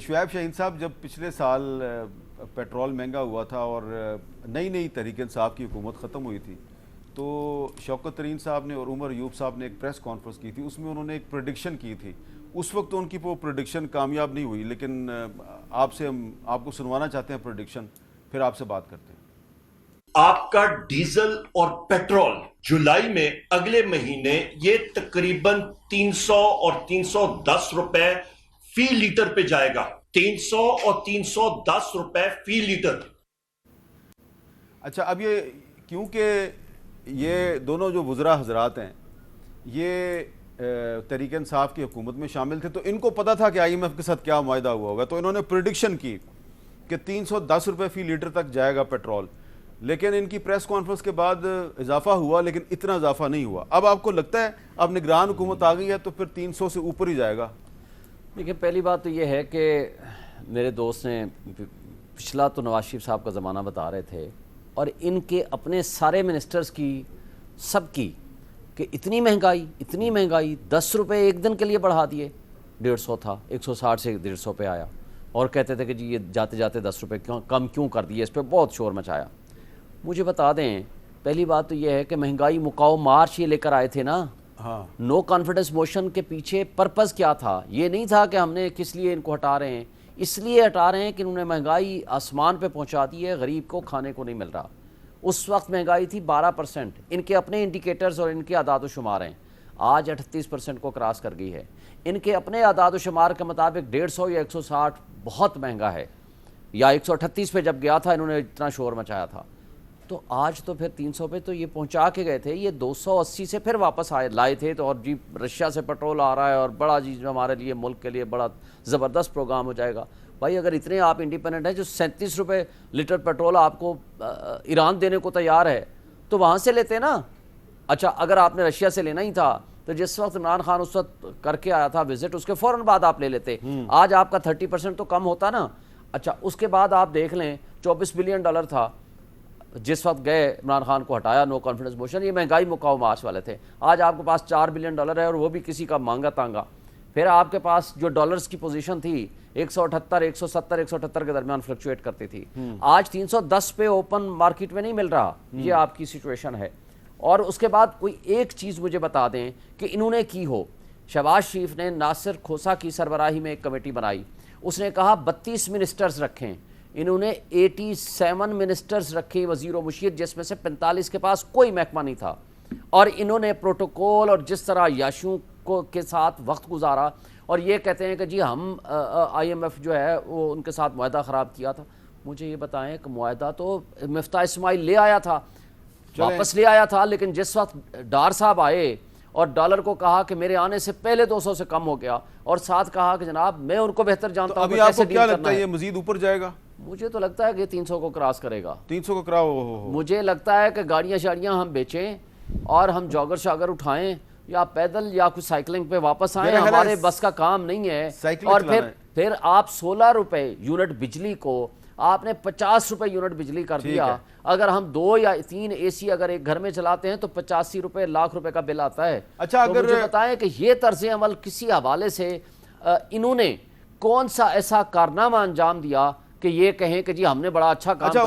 شعیب شاہین صاحب، جب پچھلے سال پیٹرول مہنگا ہوا تھا اور نئی تحریک انصاف کی حکومت ختم ہوئی تھی، تو شوکت ترین صاحب نے اور عمر ایوب صاحب نے ایک پریس کانفرنس کی تھی. اس میں انہوں نے ایک پریڈکشن کی تھی. اس وقت ان کی وہ پریڈکشن کامیاب نہیں ہوئی، لیکن ہم آپ کو سنوانا چاہتے ہیں پریڈکشن، پھر آپ سے بات کرتے ہیں. آپ کا ڈیزل اور پیٹرول جولائی میں اگلے مہینے یہ تقریباً 300 اور 310 روپے فی لیٹر پہ جائے گا. 300 اور 310 روپے فی لیٹر. اچھا، اب یہ کیونکہ یہ دونوں جو وزراء حضرات ہیں یہ تحریک انصاف کی حکومت میں شامل تھے، تو ان کو پتا تھا کہ آئی ایم ایف کے ساتھ کیا معاہدہ ہوا ہوگا، تو انہوں نے پریڈکشن کی کہ 310 روپے فی لیٹر تک جائے گا پیٹرول. لیکن ان کی پریس کانفرنس کے بعد اضافہ ہوا، لیکن اتنا اضافہ نہیں ہوا. اب آپ کو لگتا ہے اب نگران حکومت آ گئی ہے تو پھر 300 سے اوپر ہی جائے گا؟ دیکھیں، پہلی بات تو یہ ہے کہ میرے دوست نے پچھلا تو نواز شریف صاحب کا زمانہ بتا رہے تھے، اور ان کے اپنے سارے منسٹرز کی سب کی کہ اتنی مہنگائی 10 روپے ایک دن کے لیے بڑھا دیے. 150 تھا، 160 سے 150 پہ آیا، اور کہتے تھے کہ جی یہ جاتے جاتے 10 روپے کم کیوں کر دیے. اس پہ بہت شور مچایا. مجھے بتا دیں، پہلی بات تو یہ ہے کہ مہنگائی مکاؤ مارچ یہ لے کر آئے تھے نا. نو کانفیڈنس موشن کے پیچھے پرپز کیا تھا؟ یہ نہیں تھا کہ ہم نے کس لیے ان کو ہٹا رہے ہیں، اس لیے ہٹا رہے ہیں کہ انہوں نے مہنگائی آسمان پہ پہنچا دی ہے، غریب کو کھانے کو نہیں مل رہا. اس وقت مہنگائی تھی 12%. ان کے اپنے انڈیکیٹرز اور ان کے اعداد و شمار ہیں، آج 38% کو کراس کر گئی ہے. ان کے اپنے اعداد و شمار کے مطابق 150 یا 160 بہت مہنگا ہے، یا 138 پہ جب گیا تھا انہوں نے اتنا شور مچایا تھا. تو آج تو پھر 300 پہ تو یہ پہنچا کے گئے تھے، یہ 280 سے پھر واپس لائے تھے. تو اور جی رشیا سے پیٹرول آ رہا ہے اور بڑا جی ہمارے لیے ملک کے لیے بڑا زبردست پروگرام ہو جائے گا. بھائی اگر اتنے آپ انڈیپینڈنٹ ہیں، جو 37 روپے لیٹر پیٹرول آپ کو ایران دینے کو تیار ہے، تو وہاں سے لیتے نا. اچھا، اگر آپ نے رشیا سے لینا ہی تھا تو جس وقت عمران خان اس وقت کر کے آیا تھا وزٹ، اس کے فوراً بعد آپ لے لیتے. آج آپ کا 30% تو کم ہوتا نا. اچھا، اس کے بعد آپ دیکھ لیں 24 بلین ڈالر تھا جس وقت گئے عمران خان کو ہٹایا نو کانفیڈنس موشن. یہ مہنگائی مکاؤ مارچ والے تھے. آج آپ کے پاس 4 بلین ڈالر ہے، اور وہ بھی کسی کا مانگا تانگا. پھر آپ کے پاس جو ڈالرز کی پوزیشن تھی 178 170 178 کے درمیان فلکچویٹ کرتی تھی، آج 310 پہ اوپن مارکیٹ میں نہیں مل رہا. یہ آپ کی سچویشن ہے. اور اس کے بعد کوئی ایک چیز مجھے بتا دیں کہ انہوں نے کی ہو. شہباز شریف نے ناصر کھوسا کی سربراہی میں ایک کمیٹی بنائی، اس نے کہا 32 منسٹرز رکھیں. انہوں نے 87 منسٹرز رکھے وزیر و مشیر، جس میں سے 45 کے پاس کوئی محکمہ نہیں تھا. اور انہوں نے پروٹوکول اور جس طرح یاشوں کے ساتھ وقت گزارا، اور یہ کہتے ہیں کہ جی ہم آئی ایم ایف جو ہے وہ ان کے ساتھ معاہدہ خراب کیا تھا. مجھے یہ بتائیں کہ معاہدہ تو مفتاح اسماعیل لے آیا تھا، واپس لے آیا تھا، لیکن جس وقت ڈار صاحب آئے اور ڈالر کو کہا کہ میرے آنے سے پہلے 200 سے کم ہو گیا، اور ساتھ کہا کہ جناب میں ان کو بہتر جانتا ہوں. ابھی آپ کو کیا لگتا ہے یہ مزید اوپر جائے گا؟ مجھے تو لگتا ہے کہ 300 کو کراس کرے گا. 300 کو کراس. مجھے لگتا ہے کہ گاڑیاں شاڑیاں ہم بیچیں اور ہم جاگر شاگر اٹھائیں، یا پیدل یا کچھ سائیکلنگ پہ واپس آئیں. ہمارے بس کا کام نہیں ہے. اور پھر آپ 16 روپے یونٹ بجلی کو آپ نے 50 روپے یونٹ بجلی کر دیا. اگر ہم 2 یا 3 اے سی اگر ایک گھر میں چلاتے ہیں تو 85 روپے لاکھ روپے کا بل آتا ہے. اچھا، اگر مجھے بتائیں کہ یہ طرز عمل کسی حوالے سے انہوں نے کون سا ایسا کارنامہ انجام دیا کہ یہ کہیں کہ جی ہم نے بڑا اچھا کام کیا.